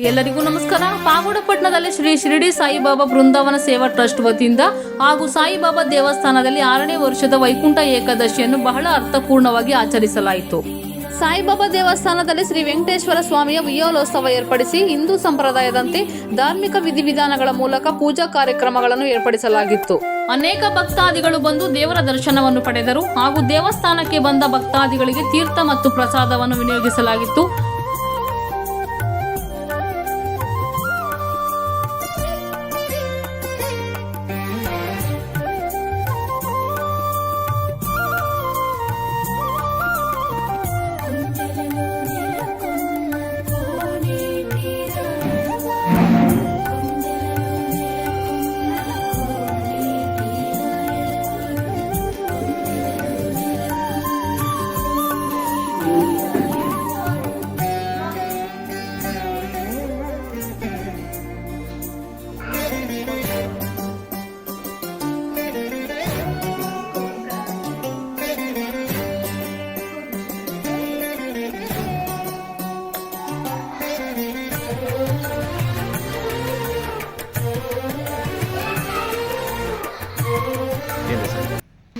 ಎಲ್ಲರಿಗೂ ನಮಸ್ಕಾರ. ಪಾಗೋಡಪಟ್ಟಣದಲ್ಲಿ ಶ್ರೀ ಶಿರಡಿ ಸಾಯಿಬಾಬಾ ಬೃಂದಾವನ ಸೇವಾ ಟ್ರಸ್ಟ್ ವತಿಯಿಂದ ಹಾಗೂ ಸಾಯಿಬಾಬಾ ದೇವಸ್ಥಾನದಲ್ಲಿ 6ನೇ ವರ್ಷದ ವೈಕುಂಠ ಏಕಾದಶಿಯನ್ನು ಬಹಳ ಅರ್ಥಪೂರ್ಣವಾಗಿ ಆಚರಿಸಲಾಯಿತು. ಸಾಯಿಬಾಬಾ ದೇವಸ್ಥಾನದಲ್ಲಿ ಶ್ರೀ ವೆಂಕಟೇಶ್ವರ ಸ್ವಾಮಿಯ ಉಯ್ಯಾಲೋತ್ಸವ ಏರ್ಪಡಿಸಿ ಹಿಂದೂ ಸಂಪ್ರದಾಯದಂತೆ ಧಾರ್ಮಿಕ ವಿಧಿವಿಧಾನಗಳ ಮೂಲಕ ಪೂಜಾ ಕಾರ್ಯಕ್ರಮಗಳನ್ನು ಏರ್ಪಡಿಸಲಾಗಿತ್ತು. ಅನೇಕ ಭಕ್ತಾದಿಗಳು ಬಂದು ದೇವರ ದರ್ಶನವನ್ನು ಪಡೆದರು ಹಾಗೂ ದೇವಸ್ಥಾನಕ್ಕೆ ಬಂದ ಭಕ್ತಾದಿಗಳಿಗೆ ತೀರ್ಥ ಮತ್ತು ಪ್ರಸಾದವನ್ನು ವಿನಿಯೋಗಿಸಲಾಗಿತ್ತು.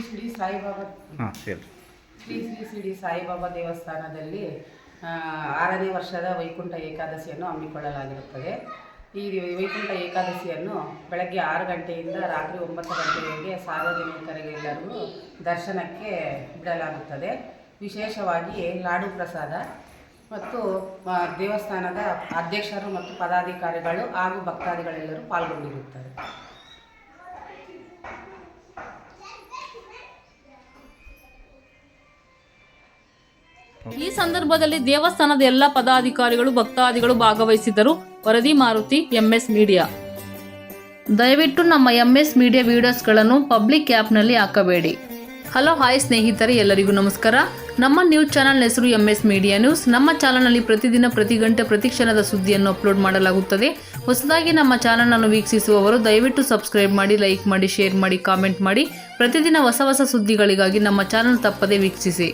ಶ್ರೀ ಸಾಯಿಬಾಬಾ ಶ್ರೀ ಶಿರಡಿ ಸಾಯಿಬಾಬಾ ದೇವಸ್ಥಾನದಲ್ಲಿ 6ನೇ ವರ್ಷದ ವೈಕುಂಠ ಏಕಾದಶಿಯನ್ನು ಹಮ್ಮಿಕೊಳ್ಳಲಾಗಿರುತ್ತದೆ. ಈ ವೈಕುಂಠ ಏಕಾದಶಿಯನ್ನು ಬೆಳಗ್ಗೆ 6 ಗಂಟೆಯಿಂದ ರಾತ್ರಿ 9 ಗಂಟೆಯವರೆಗೆ ಸಾರ್ವಜನಿಕರಿಗೆಲ್ಲರಿಗೂ ದರ್ಶನಕ್ಕೆ ಬಿಡಲಾಗುತ್ತದೆ. ವಿಶೇಷವಾಗಿ ಲಾಡು ಪ್ರಸಾದ ಮತ್ತು ದೇವಸ್ಥಾನದ ಅಧ್ಯಕ್ಷರು ಮತ್ತು ಪದಾಧಿಕಾರಿಗಳು ಹಾಗೂ ಭಕ್ತಾದಿಗಳೆಲ್ಲರೂ ಪಾಲ್ಗೊಂಡಿರುತ್ತಾರೆ. ಈ ಸಂದರ್ಭದಲ್ಲಿ ದೇವಸ್ಥಾನದ ಎಲ್ಲ ಪದಾಧಿಕಾರಿಗಳು ಭಕ್ತಾದಿಗಳು ಭಾಗವಹಿಸಿದ್ದರು. ವರದಿ ಮಾರುತಿ, MS ಮೀಡಿಯಾ. ದಯವಿಟ್ಟು ನಮ್ಮ MS ಮೀಡಿಯಾ ವಿಡಿಯೋಸ್ಗಳನ್ನು ಪಬ್ಲಿಕ್ ಆ್ಯಪ್ನಲ್ಲಿ ಹಾಕಬೇಡಿ. ಹಲೋ ಹಾಯ್ ಸ್ನೇಹಿತರೆ, ಎಲ್ಲರಿಗೂ ನಮಸ್ಕಾರ. ನಮ್ಮ ನ್ಯೂಸ್ ಚಾನಲ್ ಹೆಸರು MS ಮೀಡಿಯಾ ನ್ಯೂಸ್. ನಮ್ಮ ಚಾನಲ್ನಲ್ಲಿ ಪ್ರತಿದಿನ ಪ್ರತಿ ಗಂಟೆ ಪ್ರತಿಕ್ಷಣದ ಸುದ್ದಿಯನ್ನು ಅಪ್ಲೋಡ್ ಮಾಡಲಾಗುತ್ತದೆ. ಹೊಸದಾಗಿ ನಮ್ಮ ಚಾನಲನ್ನು ವೀಕ್ಷಿಸುವವರು ದಯವಿಟ್ಟು ಸಬ್ಸ್ಕ್ರೈಬ್ ಮಾಡಿ, ಲೈಕ್ ಮಾಡಿ, ಶೇರ್ ಮಾಡಿ, ಕಾಮೆಂಟ್ ಮಾಡಿ. ಪ್ರತಿದಿನ ಹೊಸ ಹೊಸ ಸುದ್ದಿಗಳಿಗಾಗಿ ನಮ್ಮ ಚಾನಲ್ ತಪ್ಪದೇ ವೀಕ್ಷಿಸಿ.